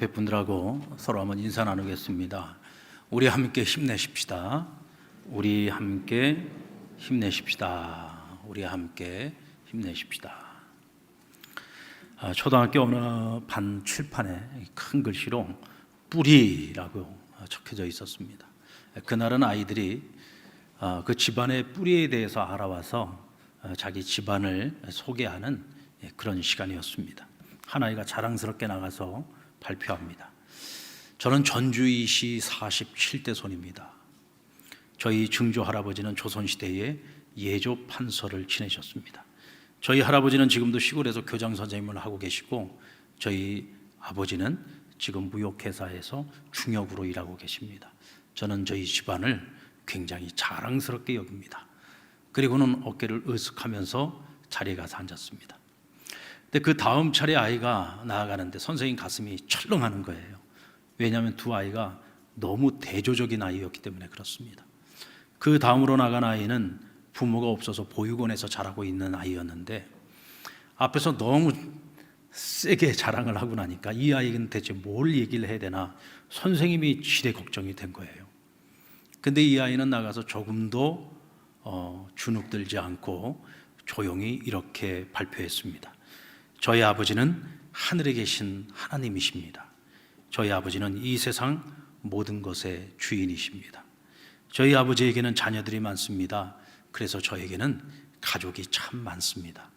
옆에 분들하고 서로 한번 인사 나누겠습니다. 우리 함께 힘내십시다. 우리 함께 힘내십시다. 우리 함께 힘내십시다. 초등학교 어느 반 칠판에 큰 글씨로 뿌리라고 적혀져 있었습니다. 그날은 아이들이 그 집안의 뿌리에 대해서 알아와서 자기 집안을 소개하는 그런 시간이었습니다. 한 아이가 자랑스럽게 나가서 발표합니다. 저는 전주이시 47대 손입니다. 저희 증조 할아버지는 조선시대에 예조 판서를 지내셨습니다. 저희 할아버지는 지금도 시골에서 교장 선생님을 하고 계시고, 저희 아버지는 지금 무역회사에서 중역으로 일하고 계십니다. 저는 저희 집안을 굉장히 자랑스럽게 여깁니다. 그리고는 어깨를 으쓱하면서 자리에 가서 앉았습니다. 근데 그 다음 차례 아이가 나아가는데 선생님 가슴이 철렁하는 거예요. 왜냐하면 두 아이가 너무 대조적인 아이였기 때문에 그렇습니다. 그 다음으로 나간 아이는 부모가 없어서 보육원에서 자라고 있는 아이였는데, 앞에서 너무 세게 자랑을 하고 나니까 이 아이는 대체 뭘 얘기를 해야 되나 선생님이 지레 걱정이 된 거예요. 근데 이 아이는 나가서 조금도 주눅들지 않고 조용히 이렇게 발표했습니다. 저희 아버지는 하늘에 계신 하나님이십니다. 저희 아버지는 이 세상 모든 것의 주인이십니다. 저희 아버지에게는 자녀들이 많습니다. 그래서 저에게는 가족이 참 많습니다.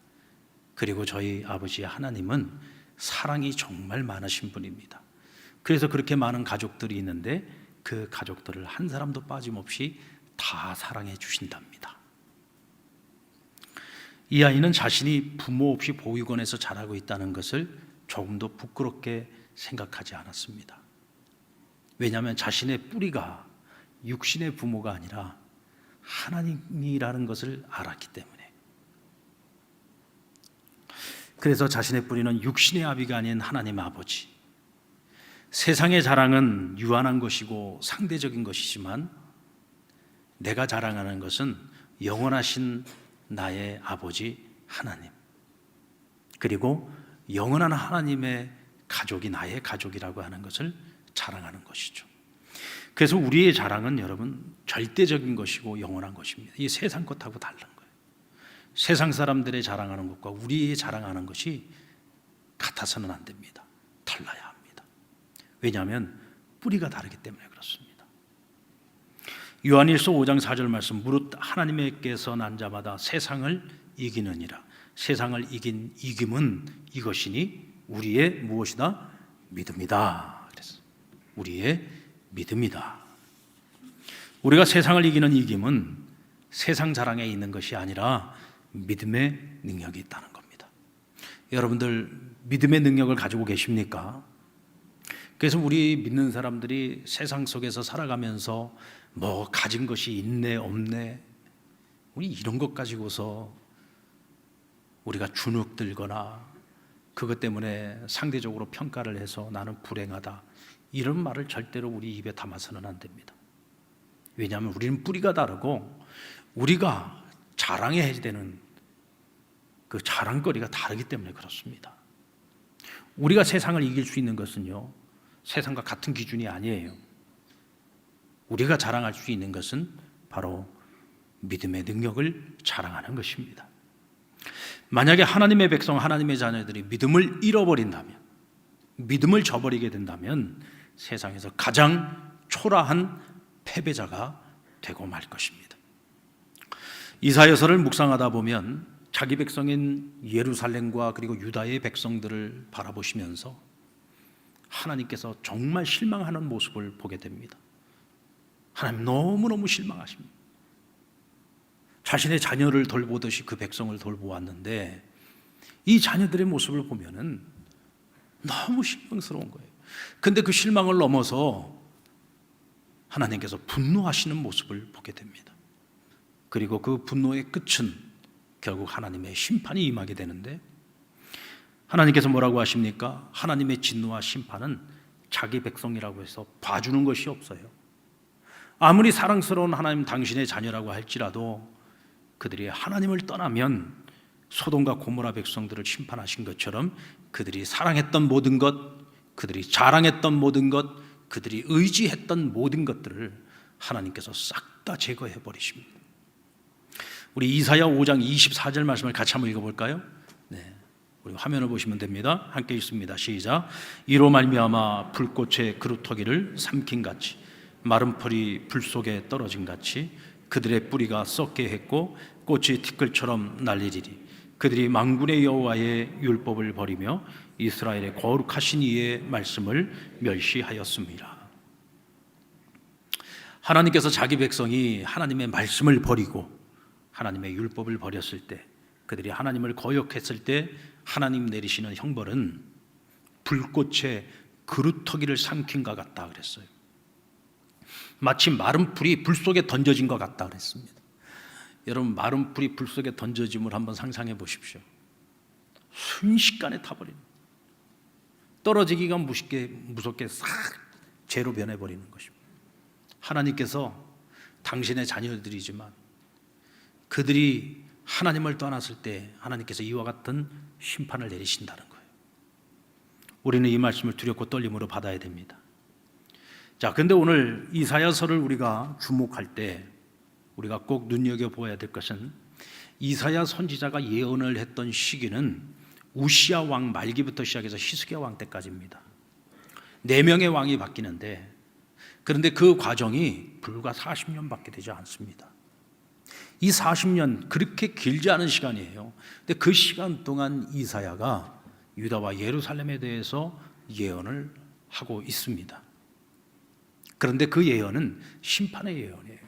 그리고 저희 아버지의 하나님은 사랑이 정말 많으신 분입니다. 그래서 그렇게 많은 가족들이 있는데 그 가족들을 한 사람도 빠짐없이 다 사랑해 주신답니다. 이 아이는 자신이 부모 없이 보육원에서 자라고 있다는 것을 조금도 부끄럽게 생각하지 않았습니다. 왜냐하면 자신의 뿌리가 육신의 부모가 아니라 하나님이라는 것을 알았기 때문에. 그래서 자신의 뿌리는 육신의 아비가 아닌 하나님 아버지. 세상의 자랑은 유한한 것이고 상대적인 것이지만 내가 자랑하는 것은 영원하신 나의 아버지 하나님, 그리고 영원한 하나님의 가족이 나의 가족이라고 하는 것을 자랑하는 것이죠. 그래서 우리의 자랑은 여러분 절대적인 것이고 영원한 것입니다. 이 세상 것하고 다른 거예요. 세상 사람들의 자랑하는 것과 우리의 자랑하는 것이 같아서는 안 됩니다. 달라야 합니다. 왜냐하면 뿌리가 다르기 때문에 그렇습니다. 요한일서 5장 4절 말씀, 무릇 하나님께서 난 자마다 세상을 이기느니라. 세상을 이긴 이김은 이것이니 우리의 무엇이다? 믿음이다. 그래서 우리의 믿음이다. 우리가 세상을 이기는 이김은 세상 자랑에 있는 것이 아니라 믿음의 능력이 있다는 겁니다. 여러분들 믿음의 능력을 가지고 계십니까? 그래서 우리 믿는 사람들이 세상 속에서 살아가면서 뭐 가진 것이 있네 없네, 우리 이런 것 가지고서 우리가 주눅들거나 그것 때문에 상대적으로 평가를 해서 나는 불행하다, 이런 말을 절대로 우리 입에 담아서는 안 됩니다. 왜냐하면 우리는 뿌리가 다르고 우리가 자랑해야 되는 그 자랑거리가 다르기 때문에 그렇습니다. 우리가 세상을 이길 수 있는 것은요, 세상과 같은 기준이 아니에요. 우리가 자랑할 수 있는 것은 바로 믿음의 능력을 자랑하는 것입니다. 만약에 하나님의 백성, 하나님의 자녀들이 믿음을 잃어버린다면, 믿음을 저버리게 된다면 세상에서 가장 초라한 패배자가 되고 말 것입니다. 이사야서를 묵상하다 보면 자기 백성인 예루살렘과 그리고 유다의 백성들을 바라보시면서 하나님께서 정말 실망하는 모습을 보게 됩니다. 하나님 너무너무 실망하십니다. 자신의 자녀를 돌보듯이 그 백성을 돌보았는데 이 자녀들의 모습을 보면은 너무 실망스러운 거예요. 근데 그 실망을 넘어서 하나님께서 분노하시는 모습을 보게 됩니다. 그리고 그 분노의 끝은 결국 하나님의 심판이 임하게 되는데, 하나님께서 뭐라고 하십니까? 하나님의 진노와 심판은 자기 백성이라고 해서 봐주는 것이 없어요. 아무리 사랑스러운 하나님 당신의 자녀라고 할지라도 그들이 하나님을 떠나면 소돔과 고모라 백성들을 심판하신 것처럼 그들이 사랑했던 모든 것, 그들이 자랑했던 모든 것, 그들이 의지했던 모든 것들을 하나님께서 싹 다 제거해 버리십니다. 우리 이사야 5장 24절 말씀을 같이 한번 읽어볼까요? 네, 우리 화면을 보시면 됩니다. 함께 읽습니다. 시작. 이로 말미암아 불꽃의 그루터기를 삼킨 같이 마른 풀이 불 속에 떨어진 같이 그들의 뿌리가 썩게 했고 꽃이 티끌처럼 날리리리. 그들이 만군의 여호와의 율법을 버리며 이스라엘의 거룩하신 이의 말씀을 멸시하였습니다. 하나님께서 자기 백성이 하나님의 말씀을 버리고 하나님의 율법을 버렸을 때, 그들이 하나님을 거역했을 때 하나님 내리시는 형벌은 불꽃의 그루터기를 삼킨 것 같다 그랬어요. 마치 마른 풀이 불 속에 던져진 것 같다 그랬습니다. 여러분, 마른 풀이 불 속에 던져짐을 한번 상상해 보십시오. 순식간에 타버립니다. 떨어지기가 무섭게 싹 재로 변해버리는 것입니다. 하나님께서 당신의 자녀들이지만 그들이 하나님을 떠났을 때 하나님께서 이와 같은 심판을 내리신다는 거예요. 우리는 이 말씀을 두렵고 떨림으로 받아야 됩니다. 자, 근데 오늘 이사야서를 우리가 주목할 때 우리가 꼭 눈여겨보아야 될 것은 이사야 선지자가 예언을 했던 시기는 우시야 왕 말기부터 시작해서 히스기야 왕 때까지입니다. 4명의 왕이 바뀌는데, 그런데 그 과정이 불과 40년밖에 되지 않습니다. 이 40년 그렇게 길지 않은 시간이에요. 근데 그 시간 동안 이사야가 유다와 예루살렘에 대해서 예언을 하고 있습니다. 그런데 그 예언은 심판의 예언이에요.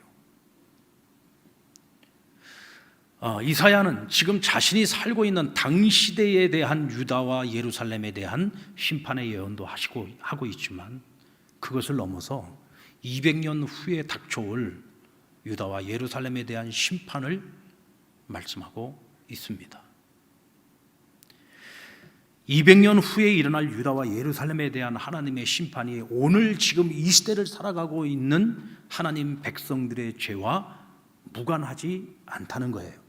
이사야는 지금 자신이 살고 있는 당시대에 대한 유다와 예루살렘에 대한 심판의 예언도 하고 있지만 그것을 넘어서 200년 후에 닥쳐올 유다와 예루살렘에 대한 심판을 말씀하고 있습니다. 200년 후에 일어날 유다와 예루살렘에 대한 하나님의 심판이 오늘 지금 이 시대를 살아가고 있는 하나님 백성들의 죄와 무관하지 않다는 거예요.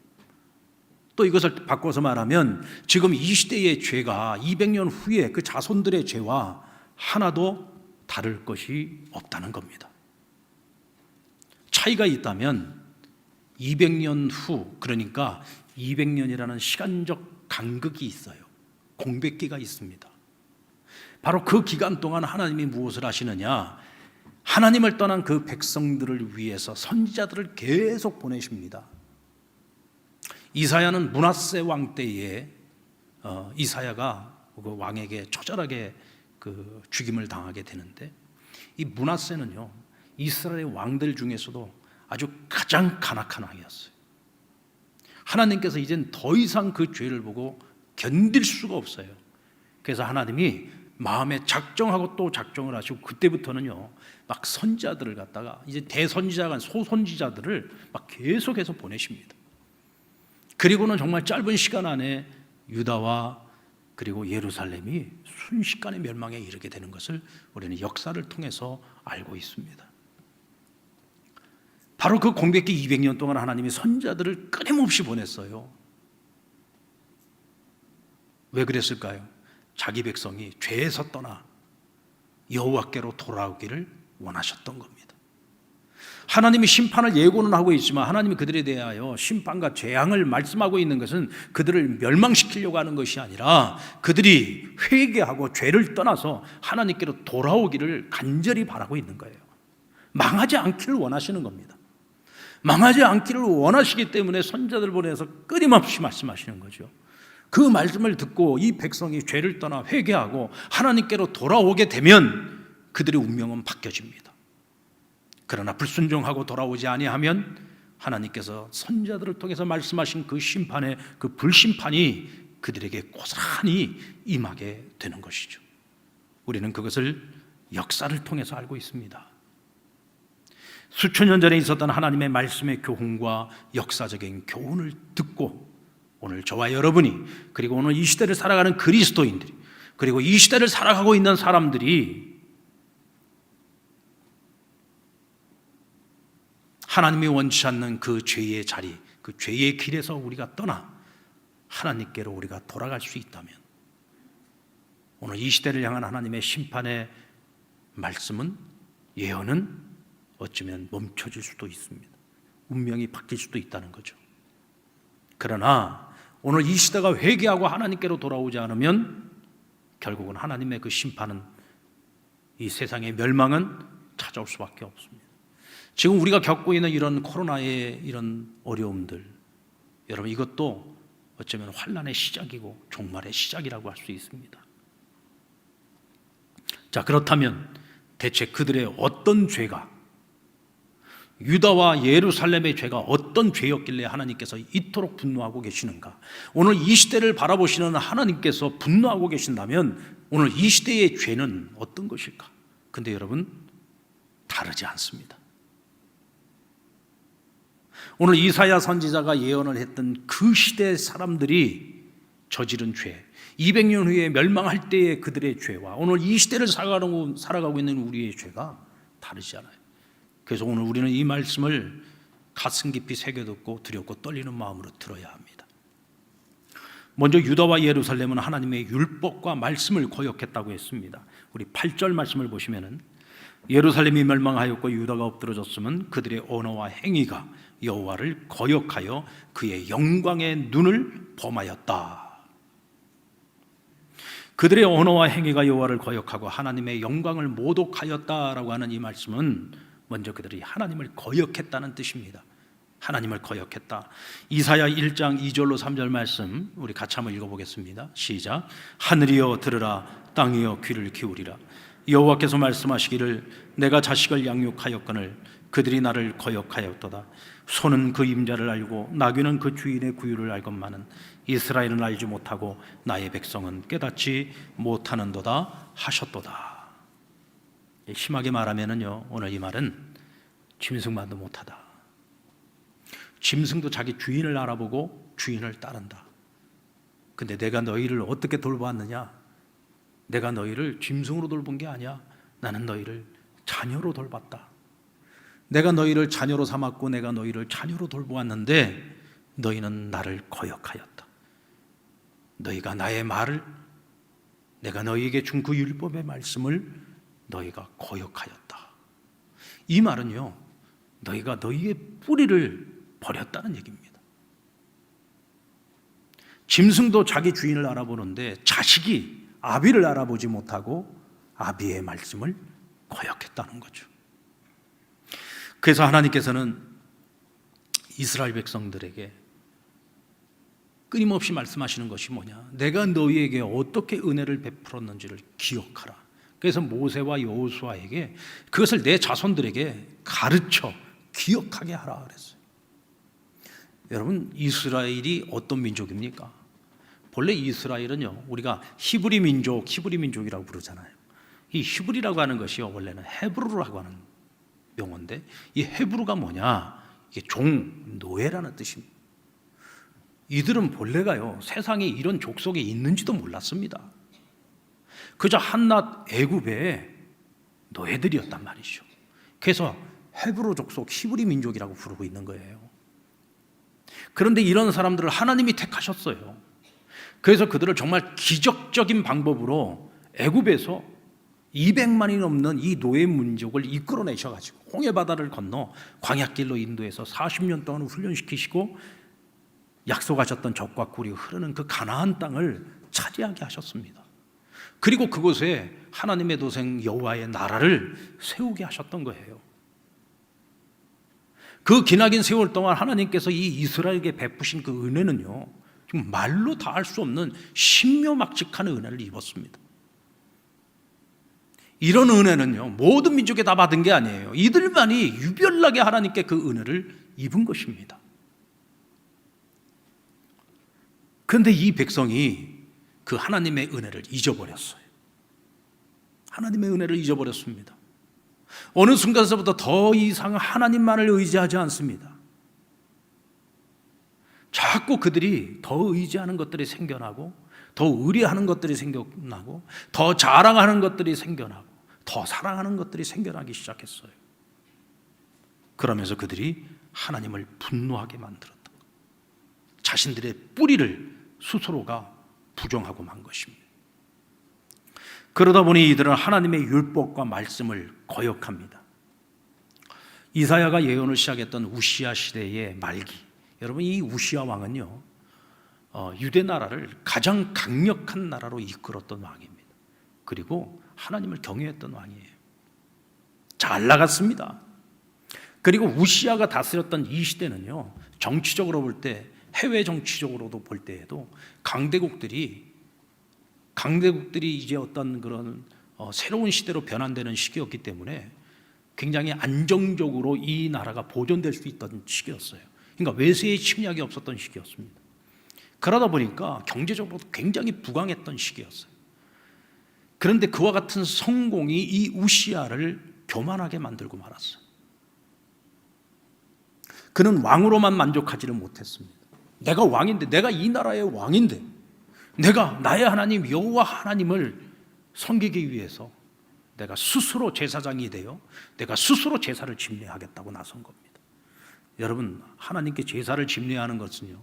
또 이것을 바꿔서 말하면 지금 이 시대의 죄가 200년 후에 그 자손들의 죄와 하나도 다를 것이 없다는 겁니다. 차이가 있다면 200년 후, 그러니까 200년이라는 시간적 간극이 있어요. 공백기가 있습니다. 바로 그 기간 동안 하나님이 무엇을 하시느냐? 하나님을 떠난 그 백성들을 위해서 선지자들을 계속 보내십니다. 이사야는 므낫세 왕 때에 이사야가 그 왕에게 처절하게 그 죽임을 당하게 되는데, 이 므낫세는요 이스라엘 왕들 중에서도 아주 가장 간악한 왕이었어요. 하나님께서 이젠 더 이상 그 죄를 보고 견딜 수가 없어요. 그래서 하나님이 마음에 작정하고 또 작정을 하시고, 그때부터는요 막 선지자들을 갖다가 이제 대선지자가 소선지자들을 막 계속해서 보내십니다. 그리고는 정말 짧은 시간 안에 유다와 그리고 예루살렘이 순식간에 멸망에 이르게 되는 것을 우리는 역사를 통해서 알고 있습니다. 바로 그 공백기 200년 동안 하나님이 선지자들을 끊임없이 보냈어요. 왜 그랬을까요? 자기 백성이 죄에서 떠나 여호와께로 돌아오기를 원하셨던 겁니다. 하나님이 심판을 예고는 하고 있지만 하나님이 그들에 대하여 심판과 재앙을 말씀하고 있는 것은 그들을 멸망시키려고 하는 것이 아니라 그들이 회개하고 죄를 떠나서 하나님께로 돌아오기를 간절히 바라고 있는 거예요. 망하지 않기를 원하시는 겁니다. 망하지 않기를 원하시기 때문에 선지자들 보내서 끊임없이 말씀하시는 거죠. 그 말씀을 듣고 이 백성이 죄를 떠나 회개하고 하나님께로 돌아오게 되면 그들의 운명은 바뀌어집니다. 그러나 불순종하고 돌아오지 아니하면 하나님께서 선지자들을 통해서 말씀하신 그 심판의 그 불심판이 그들에게 고스란히 임하게 되는 것이죠. 우리는 그것을 역사를 통해서 알고 있습니다. 수천 년 전에 있었던 하나님의 말씀의 교훈과 역사적인 교훈을 듣고 오늘 저와 여러분이, 그리고 오늘 이 시대를 살아가는 그리스도인들이, 그리고 이 시대를 살아가고 있는 사람들이 하나님이 원치 않는 그 죄의 자리, 그 죄의 길에서 우리가 떠나 하나님께로 우리가 돌아갈 수 있다면 오늘 이 시대를 향한 하나님의 심판의 말씀은, 예언은 어쩌면 멈춰질 수도 있습니다. 운명이 바뀔 수도 있다는 거죠. 그러나 오늘 이 시대가 회개하고 하나님께로 돌아오지 않으면 결국은 하나님의 그 심판은, 이 세상의 멸망은 찾아올 수밖에 없습니다. 지금 우리가 겪고 있는 이런 코로나의 이런 어려움들, 여러분 이것도 어쩌면 환난의 시작이고 종말의 시작이라고 할 수 있습니다. 자, 그렇다면 대체 그들의 어떤 죄가, 유다와 예루살렘의 죄가 어떤 죄였길래 하나님께서 이토록 분노하고 계시는가? 오늘 이 시대를 바라보시는 하나님께서 분노하고 계신다면 오늘 이 시대의 죄는 어떤 것일까? 근데 여러분, 다르지 않습니다. 오늘 이사야 선지자가 예언을 했던 그 시대 사람들이 저지른 죄, 200년 후에 멸망할 때의 그들의 죄와 오늘 이 시대를 살아가고 있는 우리의 죄가 다르지 않아요. 그래서 오늘 우리는 이 말씀을 가슴 깊이 새겨듣고 두렵고 떨리는 마음으로 들어야 합니다. 먼저 유다와 예루살렘은 하나님의 율법과 말씀을 거역했다고 했습니다. 우리 8절 말씀을 보시면은, 예루살렘이 멸망하였고 유다가 엎드러졌으면 그들의 언어와 행위가 여호와를 거역하여 그의 영광의 눈을 범하였다. 그들의 언어와 행위가 여호와를 거역하고 하나님의 영광을 모독하였다라고 하는 이 말씀은 먼저 그들이 하나님을 거역했다는 뜻입니다. 하나님을 거역했다. 이사야 1장 2절로 3절 말씀 우리 같이 한번 읽어보겠습니다. 시작. 하늘이여 들으라, 땅이여 귀를 기울이라. 여호와께서 말씀하시기를 내가 자식을 양육하였거늘 그들이 나를 거역하였도다. 소는 그 임자를 알고 나귀는 그 주인의 구유를 알건만은 이스라엘은 알지 못하고 나의 백성은 깨닫지 못하는도다 하셨도다. 심하게 말하면은요, 오늘 이 말은 짐승만도 못하다. 짐승도 자기 주인을 알아보고 주인을 따른다. 근데 내가 너희를 어떻게 돌보았느냐? 내가 너희를 짐승으로 돌본 게 아니야. 나는 너희를 자녀로 돌봤다. 내가 너희를 자녀로 삼았고 내가 너희를 자녀로 돌보았는데 너희는 나를 거역하였다. 너희가 나의 말을, 내가 너희에게 준 그 율법의 말씀을 너희가 거역하였다. 이 말은요, 너희가 너희의 뿌리를 버렸다는 얘기입니다. 짐승도 자기 주인을 알아보는데 자식이 아비를 알아보지 못하고 아비의 말씀을 거역했다는 거죠. 그래서 하나님께서는 이스라엘 백성들에게 끊임없이 말씀하시는 것이 뭐냐? 내가 너희에게 어떻게 은혜를 베풀었는지를 기억하라. 그래서 모세와 여호수아에게 그것을 내 자손들에게 가르쳐 기억하게 하라 그랬어요. 여러분, 이스라엘이 어떤 민족입니까? 본래 이스라엘은요, 우리가 히브리 민족이라고 부르잖아요. 이 히브리라고 하는 것이요, 원래는 헤브루라고 하는 용어인데, 이 헤브루가 뭐냐? 이게 종, 노예라는 뜻입니다. 이들은 본래가요, 세상에 이런 족속이 있는지도 몰랐습니다. 그저 한낱 애굽의 노예들이었단 말이죠. 그래서 헤브루 족속, 히브리 민족이라고 부르고 있는 거예요. 그런데 이런 사람들을 하나님이 택하셨어요. 그래서 그들을 정말 기적적인 방법으로 애굽에서 200만이 넘는 이 노예 민족을 이끌어내셔가지고 홍해바다를 건너 광야길로 인도해서 40년 동안 훈련시키시고 약속하셨던 젖과 꿀이 흐르는 그 가나안 땅을 차지하게 하셨습니다. 그리고 그곳에 하나님의 도생 여호와의 나라를 세우게 하셨던 거예요. 그 기나긴 세월 동안 하나님께서 이 이스라엘에게 베푸신 그 은혜는요, 지금 말로 다 할 수 없는 신묘막직한 은혜를 입었습니다. 이런 은혜는요, 모든 민족에 다 받은 게 아니에요. 이들만이 유별나게 하나님께 그 은혜를 입은 것입니다. 그런데 이 백성이 그 하나님의 은혜를 잊어버렸어요. 하나님의 은혜를 잊어버렸습니다. 어느 순간서부터 더 이상 하나님만을 의지하지 않습니다. 자꾸 그들이 더 의지하는 것들이 생겨나고, 더 의뢰하는 것들이 생겨나고, 더 자랑하는 것들이 생겨나고, 더 사랑하는 것들이 생겨나기 시작했어요. 그러면서 그들이 하나님을 분노하게 만들었다. 자신들의 뿌리를 스스로가 부정하고 만 것입니다. 그러다 보니 이들은 하나님의 율법과 말씀을 거역합니다. 이사야가 예언을 시작했던 우시야 시대의 말기, 여러분 이 우시야 왕은요 유대 나라를 가장 강력한 나라로 이끌었던 왕입니다. 그리고 하나님을 경외했던 왕이에요. 잘 나갔습니다. 그리고 우시야가 다스렸던 이 시대는요 정치적으로 볼 때, 해외 정치적으로도 볼 때에도 강대국들이 이제 어떤 그런 새로운 시대로 변환되는 시기였기 때문에 굉장히 안정적으로 이 나라가 보존될 수 있던 시기였어요. 그러니까 외세의 침략이 없었던 시기였습니다. 그러다 보니까 경제적으로도 굉장히 부강했던 시기였어요. 그런데 그와 같은 성공이 이 우시야를 교만하게 만들고 말았어요. 그는 왕으로만 만족하지를 못했습니다. 내가 왕인데, 내가 이 나라의 왕인데, 내가 나의 하나님 여호와 하나님을 섬기기 위해서 내가 스스로 제사장이 되어 내가 스스로 제사를 집례하겠다고 나선 겁니다. 여러분, 하나님께 제사를 집례하는 것은요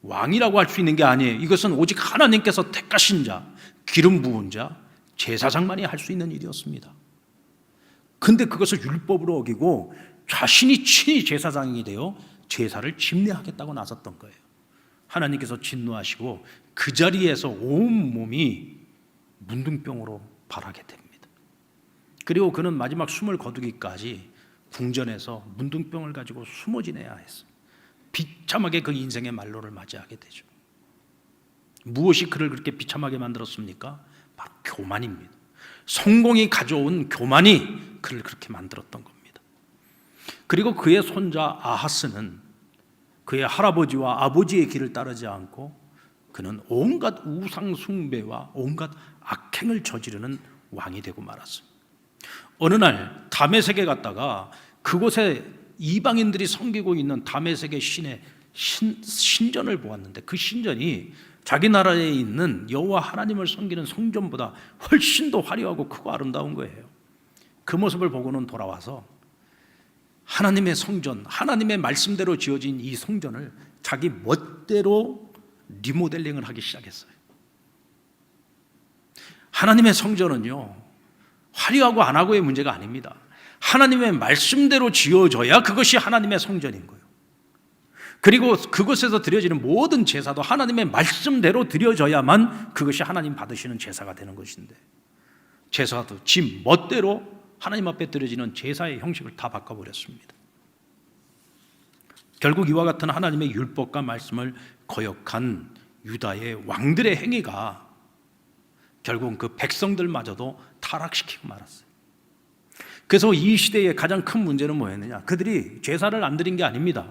왕이라고 할 수 있는 게 아니에요. 이것은 오직 하나님께서 택하신 자, 기름 부은 자, 제사장만이 할 수 있는 일이었습니다. 근데 그것을 율법으로 어기고 자신이 친히 제사장이 되어 제사를 집례하겠다고 나섰던 거예요. 하나님께서 진노하시고 그 자리에서 온 몸이 문둥병으로 발하게 됩니다. 그리고 그는 마지막 숨을 거두기까지 궁전에서 문둥병을 가지고 숨어 지내야 했어요. 비참하게 그 인생의 말로를 맞이하게 되죠. 무엇이 그를 그렇게 비참하게 만들었습니까? 바로 교만입니다. 성공이 가져온 교만이 그를 그렇게 만들었던 겁니다. 그리고 그의 손자 아하스는 그의 할아버지와 아버지의 길을 따르지 않고 그는 온갖 우상 숭배와 온갖 악행을 저지르는 왕이 되고 말았습니다. 어느 날 다메섹에 갔다가 그곳에 이방인들이 섬기고 있는 다메섹의 신의 신전을 보았는데 그 신전이 자기 나라에 있는 여호와 하나님을 섬기는 성전보다 훨씬 더 화려하고 크고 아름다운 거예요. 그 모습을 보고는 돌아와서 하나님의 성전, 하나님의 말씀대로 지어진 이 성전을 자기 멋대로 리모델링을 하기 시작했어요. 하나님의 성전은요 화려하고 안 하고의 문제가 아닙니다. 하나님의 말씀대로 지어져야 그것이 하나님의 성전인 거예요. 그리고 그곳에서 드려지는 모든 제사도 하나님의 말씀대로 드려져야만 그것이 하나님 받으시는 제사가 되는 것인데, 제사도 지 멋대로 하나님 앞에 드려지는 제사의 형식을 다 바꿔버렸습니다. 결국 이와 같은 하나님의 율법과 말씀을 거역한 유다의 왕들의 행위가 결국은 그 백성들마저도 타락시키고 말았어요. 그래서 이 시대의 가장 큰 문제는 뭐였느냐? 그들이 제사를 안 드린 게 아닙니다.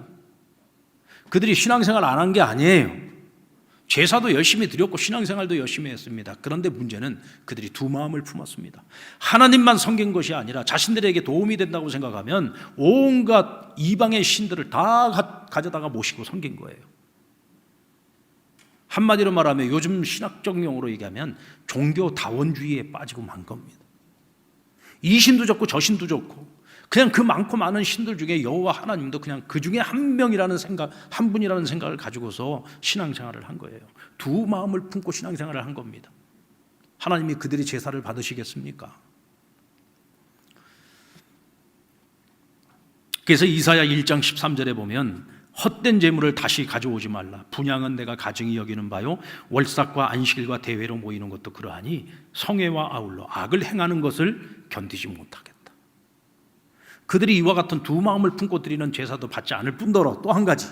그들이 신앙생활 안 한 게 아니에요. 제사도 열심히 드렸고 신앙생활도 열심히 했습니다. 그런데 문제는 그들이 두 마음을 품었습니다. 하나님만 섬긴 것이 아니라 자신들에게 도움이 된다고 생각하면 온갖 이방의 신들을 다 가져다가 모시고 섬긴 거예요. 한마디로 말하면 요즘 신학적 용어로 얘기하면 종교 다원주의에 빠지고 만 겁니다. 이 신도 좋고 저 신도 좋고 그냥 그 많고 많은 신들 중에 여호와 하나님도 그냥 그 중에 한 명이라는 생각, 한 분이라는 생각을 가지고서 신앙생활을 한 거예요. 두 마음을 품고 신앙생활을 한 겁니다. 하나님이 그들이 제사를 받으시겠습니까? 그래서 이사야 1장 13절에 보면 헛된 재물을 다시 가져오지 말라. 분향은 내가 가증히 여기는 바요 월삭과 안식일과 대회로 모이는 것도 그러하니 성회와 아울러 악을 행하는 것을 견디지 못하겠다. 그들이 이와 같은 두 마음을 품고 드리는 제사도 받지 않을 뿐더러 또 한 가지,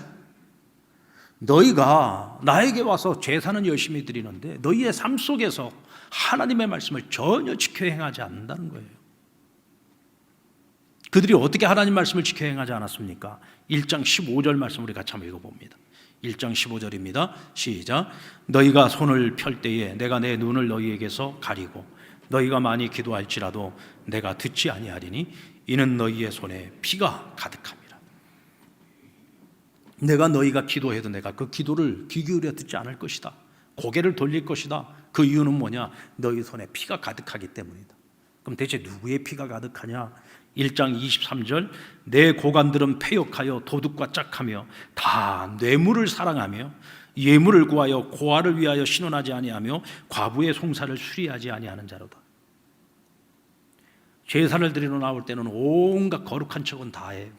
너희가 나에게 와서 제사는 열심히 드리는데 너희의 삶 속에서 하나님의 말씀을 전혀 지켜 행하지 않는다는 거예요. 그들이 어떻게 하나님 말씀을 지켜 행하지 않았습니까? 1장 15절 말씀 우리 같이 한번 읽어봅니다. 1장 15절입니다. 시작. 너희가 손을 펼 때에 내가 내 눈을 너희에게서 가리고 너희가 많이 기도할지라도 내가 듣지 아니하리니 이는 너희의 손에 피가 가득함이라. 내가 너희가 기도해도 내가 그 기도를 귀 기울여 듣지 않을 것이다. 고개를 돌릴 것이다. 그 이유는 뭐냐? 너희 손에 피가 가득하기 때문이다. 그럼 대체 누구의 피가 가득하냐? 1장 23절 내 고관들은 패역하여 도둑과 짝하며 다 뇌물을 사랑하며 예물을 구하여 고아를 위하여 신원하지 아니하며 과부의 송사를 수리하지 아니하는 자로다. 제사를 드리러 나올 때는 온갖 거룩한 척은 다 해요.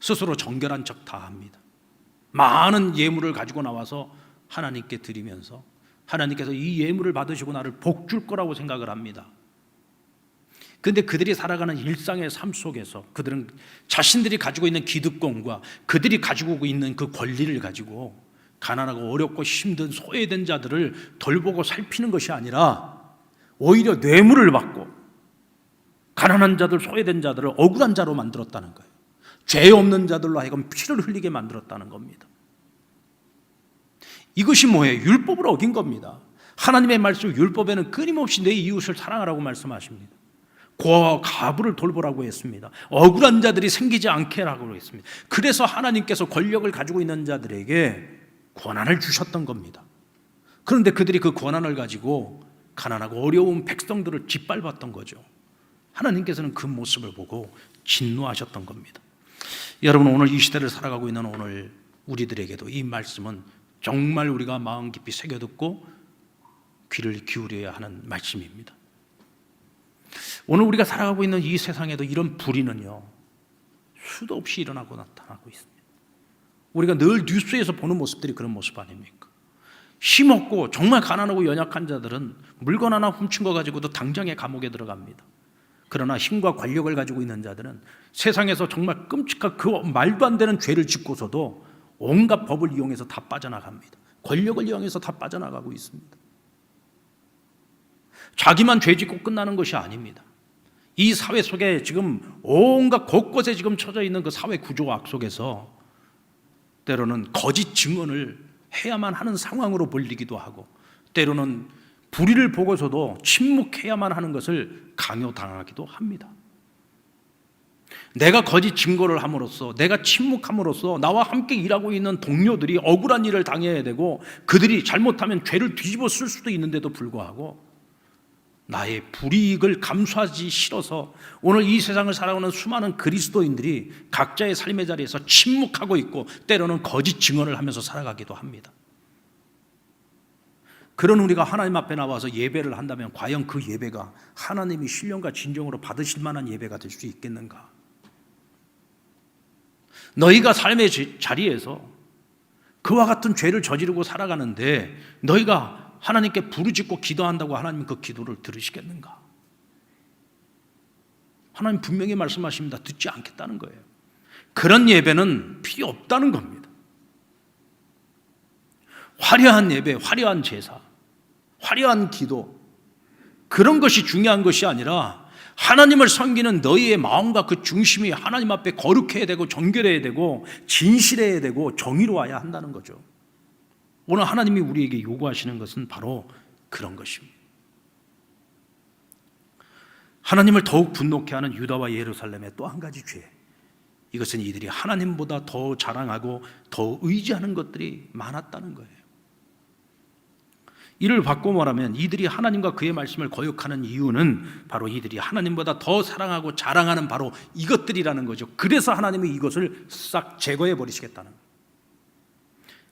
스스로 정결한 척 다 합니다. 많은 예물을 가지고 나와서 하나님께 드리면서 하나님께서 이 예물을 받으시고 나를 복 줄 거라고 생각을 합니다. 그런데 그들이 살아가는 일상의 삶 속에서 그들은 자신들이 가지고 있는 기득권과 그들이 가지고 있는 그 권리를 가지고 가난하고 어렵고 힘든 소외된 자들을 돌보고 살피는 것이 아니라 오히려 뇌물을 받고 가난한 자들, 소외된 자들을 억울한 자로 만들었다는 거예요. 죄 없는 자들로 하여금 피를 흘리게 만들었다는 겁니다. 이것이 뭐예요? 율법을 어긴 겁니다. 하나님의 말씀 율법에는 끊임없이 내 이웃을 사랑하라고 말씀하십니다. 고아와 가부를 돌보라고 했습니다. 억울한 자들이 생기지 않게 하라고 했습니다. 그래서 하나님께서 권력을 가지고 있는 자들에게 권한을 주셨던 겁니다. 그런데 그들이 그 권한을 가지고 가난하고 어려운 백성들을 짓밟았던 거죠. 하나님께서는 그 모습을 보고 진노하셨던 겁니다. 여러분, 오늘 이 시대를 살아가고 있는 오늘 우리들에게도 이 말씀은 정말 우리가 마음 깊이 새겨듣고 귀를 기울여야 하는 말씀입니다. 오늘 우리가 살아가고 있는 이 세상에도 이런 불의는요, 수도 없이 일어나고 나타나고 있습니다. 우리가 늘 뉴스에서 보는 모습들이 그런 모습 아닙니까? 힘없고 정말 가난하고 연약한 자들은 물건 하나 훔친 거 가지고도 당장에 감옥에 들어갑니다. 그러나 힘과 권력을 가지고 있는 자들은 세상에서 정말 끔찍한 그 말도 안 되는 죄를 짓고서도 온갖 법을 이용해서 다 빠져나갑니다. 권력을 이용해서 다 빠져나가고 있습니다. 자기만 죄 짓고 끝나는 것이 아닙니다. 이 사회 속에 지금 온갖 곳곳에 지금 처져 있는 그 사회 구조 악 속에서 때로는 거짓 증언을 해야만 하는 상황으로 몰리기도 하고, 때로는 불의를 보고서도 침묵해야만 하는 것을 강요당하기도 합니다. 내가 거짓 증거를 함으로써, 내가 침묵함으로써 나와 함께 일하고 있는 동료들이 억울한 일을 당해야 되고, 그들이 잘못하면 죄를 뒤집어 쓸 수도 있는데도 불구하고 나의 불이익을 감수하지 싫어서 오늘 이 세상을 살아오는 수많은 그리스도인들이 각자의 삶의 자리에서 침묵하고 있고 때로는 거짓 증언을 하면서 살아가기도 합니다. 그런 우리가 하나님 앞에 나와서 예배를 한다면 과연 그 예배가 하나님이 신령과 진정으로 받으실 만한 예배가 될 수 있겠는가? 너희가 삶의 자리에서 그와 같은 죄를 저지르고 살아가는데 너희가 하나님께 부르짖고 기도한다고 하나님은 그 기도를 들으시겠는가? 하나님 분명히 말씀하십니다. 듣지 않겠다는 거예요. 그런 예배는 필요 없다는 겁니다. 화려한 예배, 화려한 제사, 화려한 기도, 그런 것이 중요한 것이 아니라 하나님을 섬기는 너희의 마음과 그 중심이 하나님 앞에 거룩해야 되고 정결해야 되고 진실해야 되고 정의로워야 한다는 거죠. 오늘 하나님이 우리에게 요구하시는 것은 바로 그런 것입니다. 하나님을 더욱 분노케 하는 유다와 예루살렘의 또 한 가지 죄, 이것은 이들이 하나님보다 더 자랑하고 더 의지하는 것들이 많았다는 거예요. 이를 바꿔 말하면 이들이 하나님과 그의 말씀을 거역하는 이유는 바로 이들이 하나님보다 더 사랑하고 자랑하는 바로 이것들이라는 거죠. 그래서 하나님이 이것을 싹 제거해 버리시겠다는 거예요.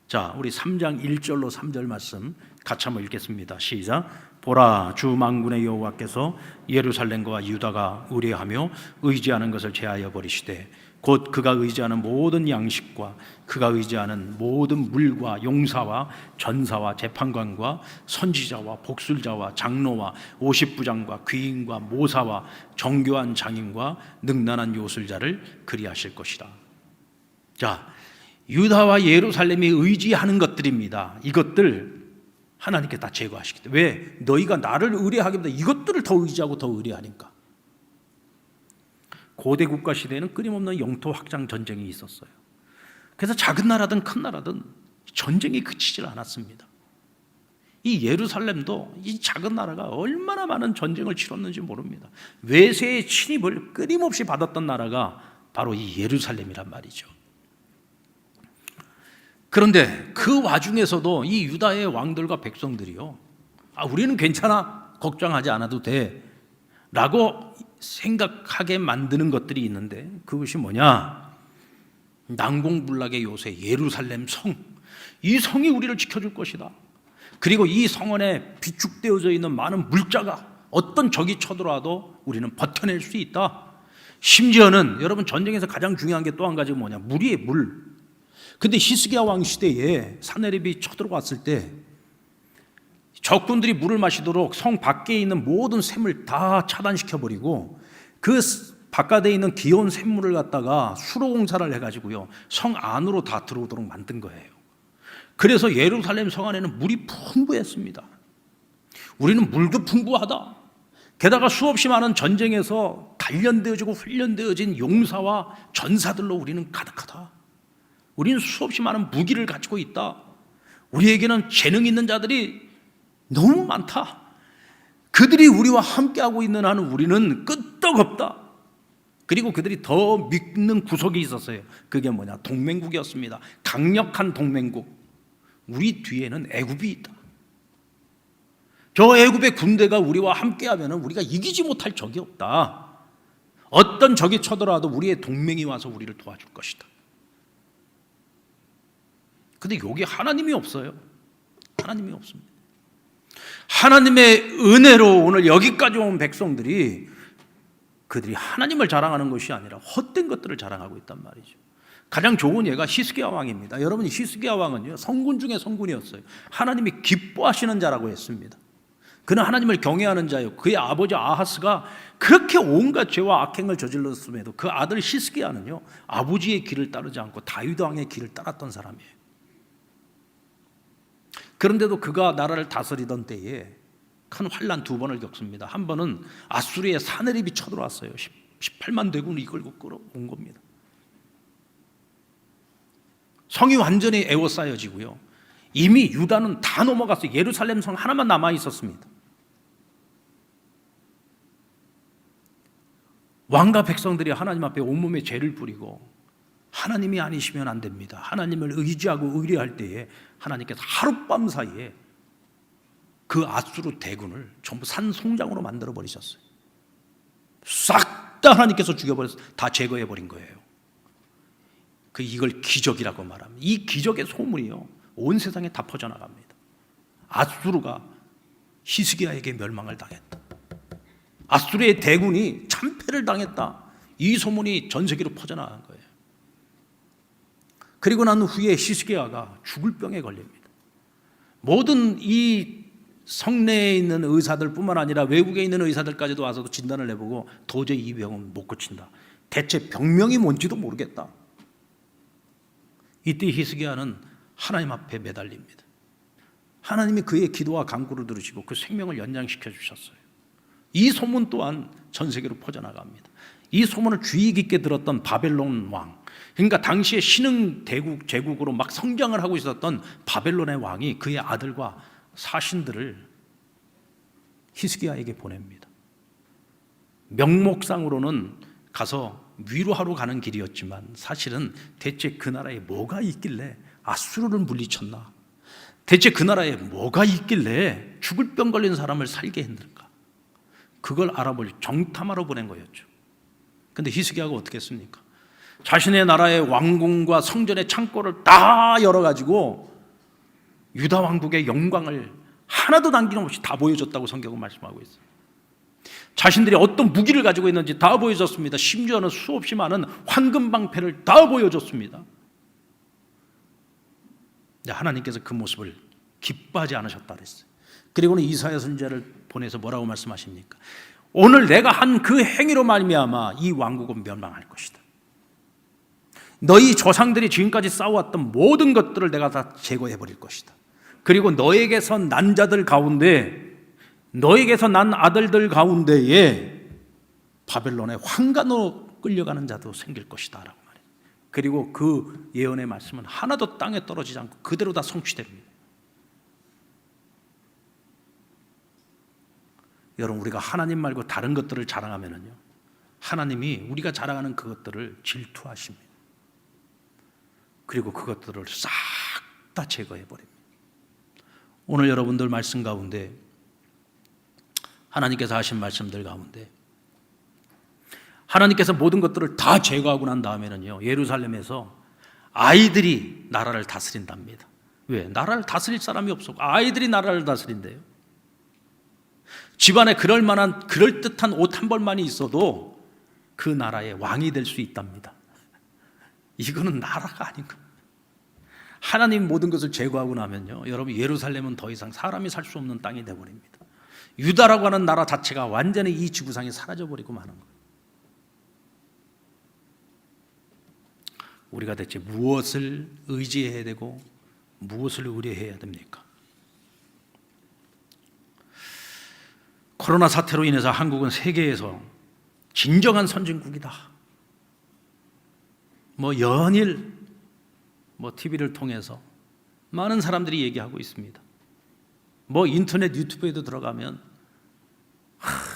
자, 우리 3장 1절로 3절 말씀 같이 한번 읽겠습니다. 시작. 보라, 주 만군의 여호와께서 예루살렘과 유다가 의뢰하며 의지하는 것을 제하여 버리시되 곧 그가 의지하는 모든 양식과 그가 의지하는 모든 물과 용사와 전사와 재판관과 선지자와 복술자와 장로와 50부장과 귀인과 모사와 정교한 장인과 능란한 요술자를 그리하실 것이다. 자, 유다와 예루살렘이 의지하는 것들입니다. 이것들 하나님께 다 제거하시겠다. 왜? 너희가 나를 의뢰하기보다 이것들을 더 의지하고 더 의뢰하니까. 고대 국가 시대에는 끊임없는 영토 확장 전쟁이 있었어요. 그래서 작은 나라든 큰 나라든 전쟁이 그치질 않았습니다. 이 예루살렘도 이 작은 나라가 얼마나 많은 전쟁을 치렀는지 모릅니다. 외세의 침입을 끊임없이 받았던 나라가 바로 이 예루살렘이란 말이죠. 그런데 그 와중에서도 이 유다의 왕들과 백성들이요, 우리는 괜찮아, 걱정하지 않아도 돼 라고 생각하게 만드는 것들이 있는데, 그것이 뭐냐? 난공불락의 요새 예루살렘 성, 이 성이 우리를 지켜줄 것이다. 그리고 이 성 안에 비축되어져 있는 많은 물자가 어떤 적이 쳐들어와도 우리는 버텨낼 수 있다. 심지어는 여러분 전쟁에서 가장 중요한 게 또 한 가지가 뭐냐? 물이에요, 물. 근데 히스기야 왕 시대에 사내립이 쳐들어왔을 때 적군들이 물을 마시도록 성 밖에 있는 모든 샘을 다 차단시켜버리고 그 바깥에 있는 귀여운 샘물을 갖다가 수로 공사를 해가지고요 성 안으로 다 들어오도록 만든 거예요. 그래서 예루살렘 성 안에는 물이 풍부했습니다. 우리는 물도 풍부하다. 게다가 수없이 많은 전쟁에서 단련되어지고 훈련되어진 용사와 전사들로 우리는 가득하다. 우리는 수없이 많은 무기를 가지고 있다. 우리에게는 재능 있는 자들이 너무 많다. 그들이 우리와 함께하고 있는 한은 우리는 끄떡없다. 그리고 그들이 더 믿는 구석이 있었어요. 그게 뭐냐? 동맹국이었습니다. 강력한 동맹국. 우리 뒤에는 애굽이 있다. 저 애굽의 군대가 우리와 함께하면 우리가 이기지 못할 적이 없다. 어떤 적이 쳐들어와도 우리의 동맹이 와서 우리를 도와줄 것이다. 근데 여기 하나님이 없어요. 하나님이 없습니다. 하나님의 은혜로 오늘 여기까지 온 백성들이 그들이 하나님을 자랑하는 것이 아니라 헛된 것들을 자랑하고 있단 말이죠. 가장 좋은 예가 히스기야 왕입니다. 여러분, 히스기야 왕은요 성군 중에 성군이었어요. 하나님이 기뻐하시는 자라고 했습니다. 그는 하나님을 경외하는 자요. 그의 아버지 아하스가 그렇게 온갖 죄와 악행을 저질렀음에도 그 아들 히스기야는요 아버지의 길을 따르지 않고 다윗 왕의 길을 따랐던 사람이에요. 그런데도 그가 나라를 다스리던 때에 큰 환난 두 번을 겪습니다. 한 번은 아수르의 사내립이 쳐들어왔어요. 18만 대군을 이끌고 끌어온 겁니다. 성이 완전히 에워싸여지고요. 이미 유다는 다 넘어갔어요. 예루살렘 성 하나만 남아 있었습니다. 왕과 백성들이 하나님 앞에 온몸에 죄를 뿌리고 하나님이 아니시면 안 됩니다. 하나님을 의지하고 의뢰할 때에 하나님께서 하룻밤 사이에 그 아수르 대군을 전부 산송장으로 만들어 버리셨어요. 싹 다 하나님께서 죽여버려서 다 제거해 버린 거예요. 이걸 기적이라고 말합니다. 이 기적의 소문이요 온 세상에 다 퍼져나갑니다. 아수르가 히스기야에게 멸망을 당했다. 아수르의 대군이 참패를 당했다. 이 소문이 전 세계로 퍼져나간 거예요. 그리고 난 후에 히스기야가 죽을 병에 걸립니다. 모든 이 성내에 있는 의사들뿐만 아니라 외국에 있는 의사들까지도 와서 진단을 해보고 도저히 이 병은 못 고친다. 대체 병명이 뭔지도 모르겠다. 이때 히스기야는 하나님 앞에 매달립니다. 하나님이 그의 기도와 간구를 들으시고 그 생명을 연장시켜 주셨어요. 이 소문 또한 전 세계로 퍼져나갑니다. 이 소문을 주의 깊게 들었던 바벨론 왕, 그러니까 당시에 신흥 대국 제국으로 막 성장을 하고 있었던 바벨론의 왕이 그의 아들과 사신들을 히스기야에게 보냅니다. 명목상으로는 가서 위로하러 가는 길이었지만 사실은 대체 그 나라에 뭐가 있길래 아수르를 물리쳤나? 대체 그 나라에 뭐가 있길래 죽을 병 걸린 사람을 살게 했는가? 그걸 알아볼 정탐하러 보낸 거였죠. 근데 히스기야가 어떻게 했습니까? 자신의 나라의 왕궁과 성전의 창고를 다 열어가지고 유다 왕국의 영광을 하나도 남김없이 다 보여줬다고 성경은 말씀하고 있어요. 자신들이 어떤 무기를 가지고 있는지 다 보여줬습니다. 심지어는 수없이 많은 황금 방패를 다 보여줬습니다. 하나님께서 그 모습을 기뻐하지 않으셨다 그랬어요. 그리고는 이사야 선지자를 보내서 뭐라고 말씀하십니까? 오늘 내가 한 그 행위로 말미암아 이 왕국은 멸망할 것이다. 너희 조상들이 지금까지 쌓아왔던 모든 것들을 내가 다 제거해 버릴 것이다. 그리고 너에게서 난 자들 가운데, 너에게서 난 아들들 가운데에 바벨론의 환관으로 끌려가는 자도 생길 것이다 라고 말해요. 그리고 그 예언의 말씀은 하나도 땅에 떨어지지 않고 그대로 다 성취됩니다. 여러분, 우리가 하나님 말고 다른 것들을 자랑하면요, 하나님이 우리가 자랑하는 그것들을 질투하십니다. 그리고 그것들을 싹 다 제거해 버립니다. 오늘 여러분들 말씀 가운데, 하나님께서 하신 말씀들 가운데 하나님께서 모든 것들을 다 제거하고 난 다음에는요, 예루살렘에서 아이들이 나라를 다스린답니다. 왜? 나라를 다스릴 사람이 없어. 아이들이 나라를 다스린대요. 집안에 그럴 만한 그럴듯한 옷 한 벌만이 있어도 그 나라의 왕이 될 수 있답니다. 이거는 나라가 아닌 겁니다. 하나님 모든 것을 제거하고 나면요, 여러분, 예루살렘은 더 이상 사람이 살 수 없는 땅이 되어버립니다. 유다라고 하는 나라 자체가 완전히 이 지구상에 사라져버리고 마는 거예요. 우리가 대체 무엇을 의지해야 되고 무엇을 의뢰해야 됩니까? 코로나 사태로 인해서 한국은 세계에서 진정한 선진국이다. 연일 TV를 통해서 많은 사람들이 얘기하고 있습니다. 인터넷 유튜브에도 들어가면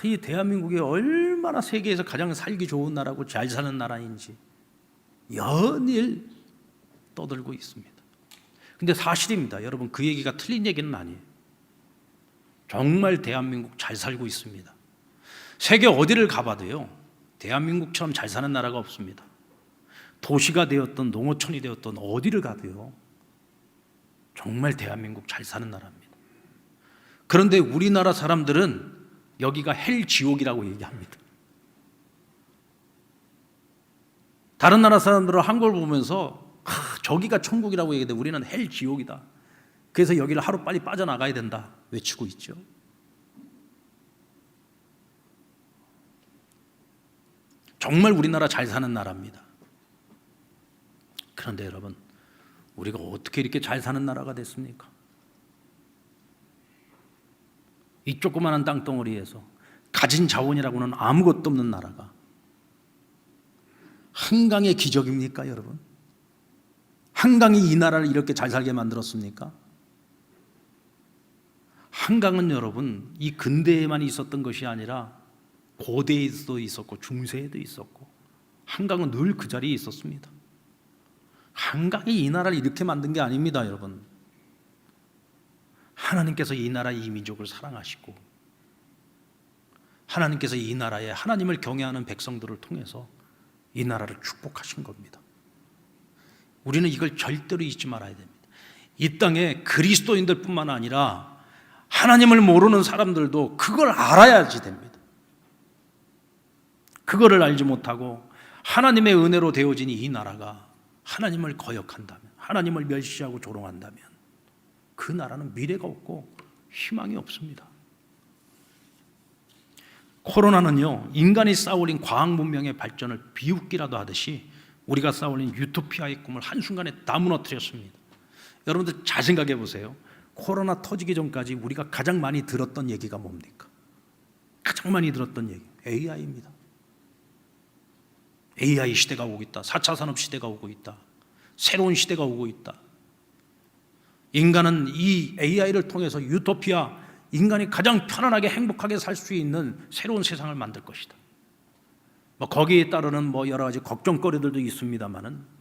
이 대한민국이 얼마나 세계에서 가장 살기 좋은 나라고 잘 사는 나라인지 연일 떠들고 있습니다. 근데 사실입니다. 여러분, 그 얘기가 틀린 얘기는 아니에요. 정말 대한민국 잘 살고 있습니다. 세계 어디를 가봐도요, 대한민국처럼 잘 사는 나라가 없습니다. 도시가 되었던 농어촌이 되었던 어디를 가도요, 정말 대한민국 잘 사는 나라입니다. 그런데 우리나라 사람들은 여기가 헬 지옥이라고 얘기합니다. 다른 나라 사람들은 한국을 보면서 저기가 천국이라고 얘기하는데 우리는 헬 지옥이다. 그래서 여기를 하루 빨리 빠져나가야 된다 외치고 있죠. 정말 우리나라 잘 사는 나라입니다. 그런데 여러분, 우리가 어떻게 이렇게 잘 사는 나라가 됐습니까? 이 조그마한 땅덩어리에서 가진 자원이라고는 아무것도 없는 나라가 한강의 기적입니까, 여러분? 한강이 이 나라를 이렇게 잘 살게 만들었습니까? 한강은 여러분, 이 근대에만 있었던 것이 아니라 고대에도 있었고 중세에도 있었고, 한강은 늘 그 자리에 있었습니다. 한강이 이 나라를 이렇게 만든 게 아닙니다, 여러분. 하나님께서 이 나라 이 민족을 사랑하시고 하나님께서 이 나라에 하나님을 경외하는 백성들을 통해서 이 나라를 축복하신 겁니다. 우리는 이걸 절대로 잊지 말아야 됩니다. 이 땅에 그리스도인들 뿐만 아니라 하나님을 모르는 사람들도 그걸 알아야지 됩니다. 그거를 알지 못하고 하나님의 은혜로 되어진 이 나라가 하나님을 거역한다면, 하나님을 멸시하고 조롱한다면 그 나라는 미래가 없고 희망이 없습니다. 코로나는요, 인간이 쌓아올린 과학 문명의 발전을 비웃기라도 하듯이 우리가 쌓아올린 유토피아의 꿈을 한순간에 다 무너뜨렸습니다. 여러분들 잘 생각해 보세요. 코로나 터지기 전까지 우리가 가장 많이 들었던 얘기가 뭡니까? 가장 많이 들었던 얘기, AI입니다. AI 시대가 오고 있다. 4차 산업 시대가 오고 있다. 새로운 시대가 오고 있다. 인간은 이 AI를 통해서 유토피아, 인간이 가장 편안하게 행복하게 살 수 있는 새로운 세상을 만들 것이다. 거기에 따르는 여러 가지 걱정거리들도 있습니다만은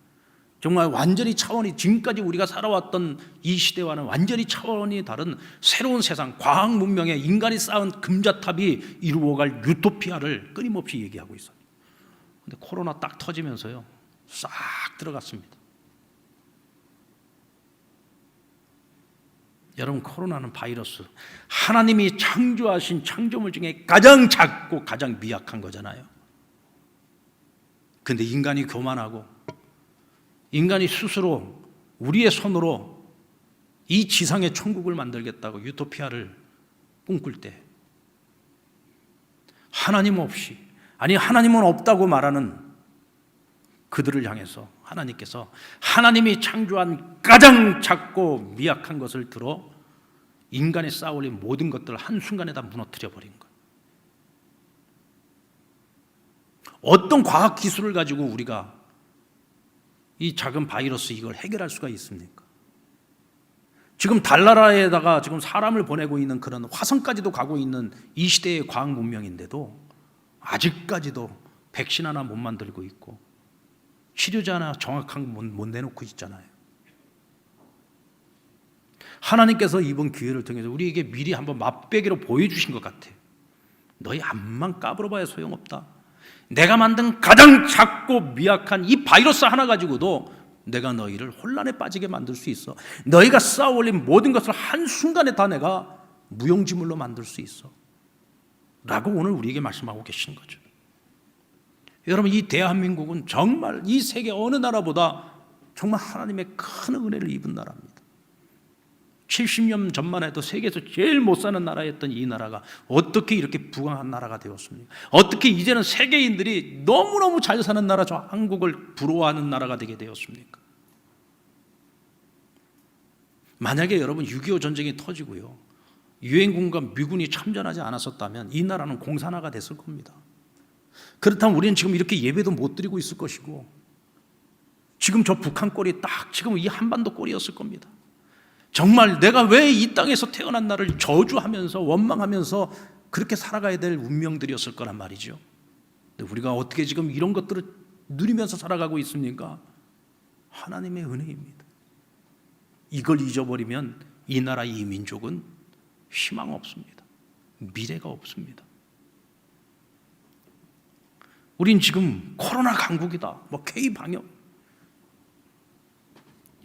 정말 완전히 차원이, 지금까지 우리가 살아왔던 이 시대와는 완전히 차원이 다른 새로운 세상, 과학 문명에 인간이 쌓은 금자탑이 이루어갈 유토피아를 끊임없이 얘기하고 있어요. 근데 코로나 딱 터지면서요, 싹 들어갔습니다. 여러분, 코로나는 바이러스, 하나님이 창조하신 창조물 중에 가장 작고 가장 미약한 거잖아요. 근데 인간이 교만하고 인간이 스스로 우리의 손으로 이 지상의 천국을 만들겠다고 유토피아를 꿈꿀 때 하나님 없이, 아니 하나님은 없다고 말하는 그들을 향해서 하나님께서 하나님이 창조한 가장 작고 미약한 것을 들어 인간이 쌓아올린 모든 것들을 한순간에 다 무너뜨려 버린 거예요. 어떤 과학 기술을 가지고 우리가 이 작은 바이러스 이걸 해결할 수가 있습니까? 지금 달나라에다가 지금 사람을 보내고 있는 그런 화성까지도 가고 있는 이 시대의 과학 문명인데도 아직까지도 백신 하나 못 만들고 있고 치료제 하나 정확한 거 못 내놓고 있잖아요. 하나님께서 이번 기회를 통해서 우리에게 미리 한번 맛배기로 보여주신 것 같아요. 너희 앞만 까불어봐야 소용없다. 내가 만든 가장 작고 미약한 이 바이러스 하나 가지고도 내가 너희를 혼란에 빠지게 만들 수 있어. 너희가 쌓아올린 모든 것을 한순간에 다 내가 무용지물로 만들 수 있어. 라고 오늘 우리에게 말씀하고 계시는 거죠. 여러분, 이 대한민국은 정말 이 세계 어느 나라보다 정말 하나님의 큰 은혜를 입은 나라입니다. 70년 전만 해도 세계에서 제일 못 사는 나라였던 이 나라가 어떻게 이렇게 부강한 나라가 되었습니까? 어떻게 이제는 세계인들이 너무너무 잘 사는 나라, 저 한국을 부러워하는 나라가 되게 되었습니까? 만약에 여러분 6.25 전쟁이 터지고요, 유엔군과 미군이 참전하지 않았었다면 이 나라는 공산화가 됐을 겁니다. 그렇다면 우리는 지금 이렇게 예배도 못 드리고 있을 것이고, 지금 저 북한 꼴이 딱 지금 이 한반도 꼴이었을 겁니다. 정말 내가 왜 이 땅에서 태어난 나를 저주하면서 원망하면서 그렇게 살아가야 될 운명들이었을 거란 말이죠. 근데 우리가 어떻게 지금 이런 것들을 누리면서 살아가고 있습니까? 하나님의 은혜입니다. 이걸 잊어버리면 이 나라, 이 민족은 희망 없습니다. 미래가 없습니다. 우린 지금 코로나 강국이다, 뭐 K 방역,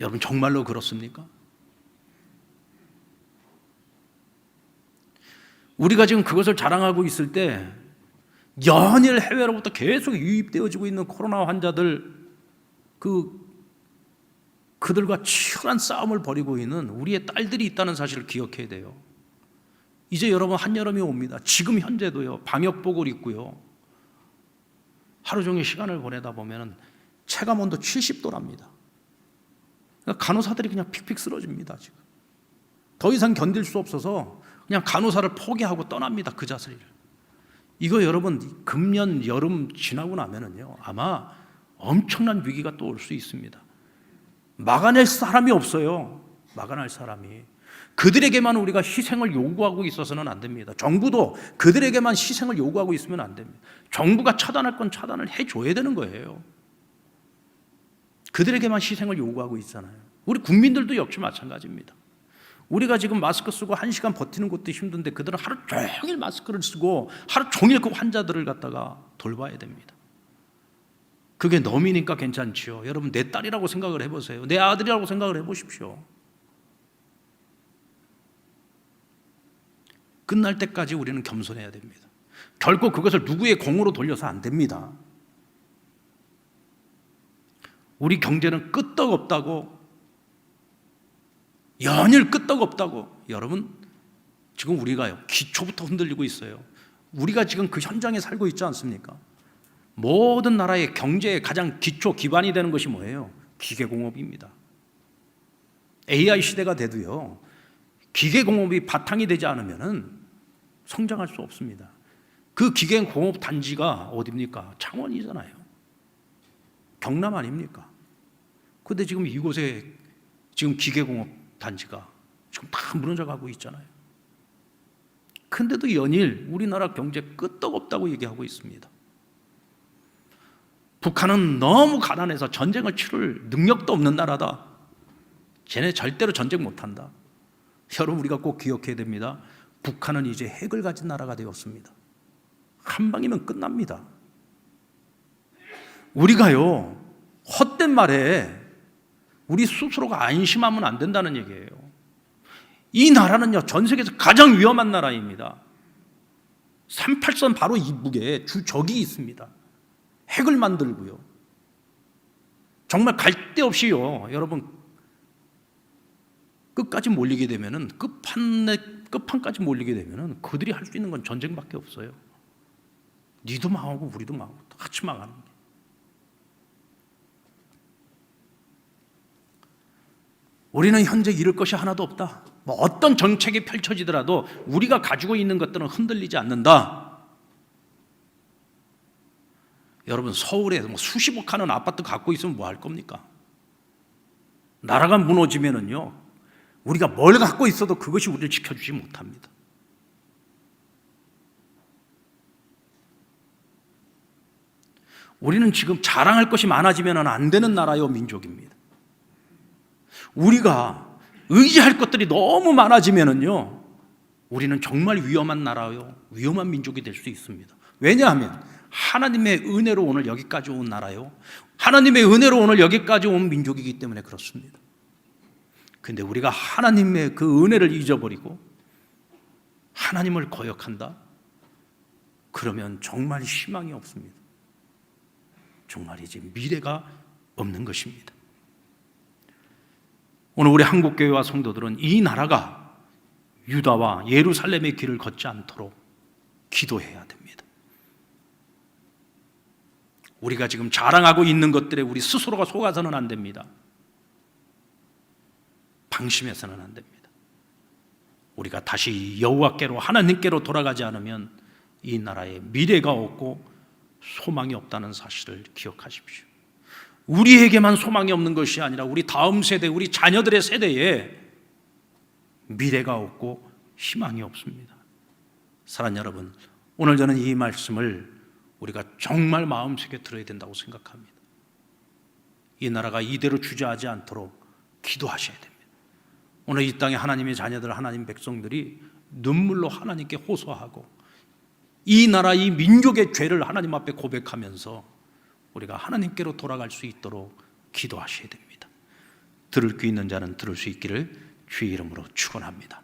여러분 정말로 그렇습니까? 우리가 지금 그것을 자랑하고 있을 때 연일 해외로부터 계속 유입되어지고 있는 코로나 환자들, 그들과 치열한 싸움을 벌이고 있는 우리의 딸들이 있다는 사실을 기억해야 돼요. 이제 여러분 한여름이 옵니다. 지금 현재도요, 방역복을 입고요, 하루 종일 시간을 보내다 보면 체감온도 70도랍니다. 그러니까 간호사들이 그냥 픽픽 쓰러집니다. 지금 더 이상 견딜 수 없어서 그냥 간호사를 포기하고 떠납니다. 그 자세를. 이거 여러분 금년 여름 지나고 나면은요, 아마 엄청난 위기가 또 올 수 있습니다. 막아낼 사람이 없어요. 막아낼 사람이. 그들에게만 우리가 희생을 요구하고 있어서는 안 됩니다. 정부도 그들에게만 희생을 요구하고 있으면 안 됩니다. 정부가 차단할 건 차단을 해줘야 되는 거예요. 그들에게만 희생을 요구하고 있잖아요. 우리 국민들도 역시 마찬가지입니다. 우리가 지금 마스크 쓰고 1시간 버티는 것도 힘든데 그들은 하루 종일 마스크를 쓰고 하루 종일 그 환자들을 갖다가 돌봐야 됩니다. 그게 넘이니까 괜찮지요. 여러분, 내 딸이라고 생각을 해보세요. 내 아들이라고 생각을 해보십시오. 끝날 때까지 우리는 겸손해야 됩니다. 결코 그것을 누구의 공으로 돌려서 안 됩니다. 우리 경제는 끄떡없다고, 연일 끄떡없다고. 여러분, 지금 우리가요, 기초부터 흔들리고 있어요. 우리가 지금 그 현장에 살고 있지 않습니까? 모든 나라의 경제의 가장 기초 기반이 되는 것이 뭐예요? 기계공업입니다. AI 시대가 돼도요, 기계공업이 바탕이 되지 않으면 성장할 수 없습니다. 그 기계공업 단지가 어디입니까? 창원이잖아요. 경남 아닙니까? 그런데 지금 이곳에 지금 기계공업 단지가 지금 다 무너져가고 있잖아요. 근데도 연일 우리나라 경제 끄떡없다고 얘기하고 있습니다. 북한은 너무 가난해서 전쟁을 치를 능력도 없는 나라다. 쟤네 절대로 전쟁 못한다. 여러분, 우리가 꼭 기억해야 됩니다. 북한은 이제 핵을 가진 나라가 되었습니다. 한 방이면 끝납니다. 우리가요, 헛된 말에 우리 스스로가 안심하면 안 된다는 얘기예요. 이 나라는요, 전 세계에서 가장 위험한 나라입니다. 38선 바로 이북에 주적이 있습니다. 핵을 만들고요, 정말 갈 데 없이요, 여러분 끝까지 몰리게 되면은, 끝판까지 몰리게 되면은 그들이 할 수 있는 건 전쟁밖에 없어요. 니도 망하고 우리도 망하고 같이 망하는 게. 우리는 현재 잃을 것이 하나도 없다. 뭐 어떤 정책이 펼쳐지더라도 우리가 가지고 있는 것들은 흔들리지 않는다. 여러분, 서울에 뭐 수십억 하는 아파트 갖고 있으면 뭐 할 겁니까? 나라가 무너지면은요, 우리가 뭘 갖고 있어도 그것이 우리를 지켜주지 못합니다. 우리는 지금 자랑할 것이 많아지면 안 되는 나라요, 민족입니다. 우리가 의지할 것들이 너무 많아지면은요, 우리는 정말 위험한 나라요, 위험한 민족이 될 수 있습니다. 왜냐하면 하나님의 은혜로 오늘 여기까지 온 나라요, 하나님의 은혜로 오늘 여기까지 온 민족이기 때문에 그렇습니다. 근데 우리가 하나님의 그 은혜를 잊어버리고 하나님을 거역한다? 그러면 정말 희망이 없습니다. 정말 이제 미래가 없는 것입니다. 오늘 우리 한국교회와 성도들은 이 나라가 유다와 예루살렘의 길을 걷지 않도록 기도해야 됩니다. 우리가 지금 자랑하고 있는 것들에 우리 스스로가 속아서는 안 됩니다. 방심해서는 안 됩니다. 우리가 다시 여호와께로, 하나님께로 돌아가지 않으면 이 나라에 미래가 없고 소망이 없다는 사실을 기억하십시오. 우리에게만 소망이 없는 것이 아니라 우리 다음 세대, 우리 자녀들의 세대에 미래가 없고 희망이 없습니다. 사랑하는 여러분, 오늘 저는 이 말씀을 우리가 정말 마음속에 들어야 된다고 생각합니다. 이 나라가 이대로 주저하지 않도록 기도하셔야 됩니다. 오늘 이 땅에 하나님의 자녀들, 하나님 백성들이 눈물로 하나님께 호소하고 이 나라, 이 민족의 죄를 하나님 앞에 고백하면서 우리가 하나님께로 돌아갈 수 있도록 기도하셔야 됩니다. 들을 귀 있는 자는 들을 수 있기를 주의 이름으로 축원합니다.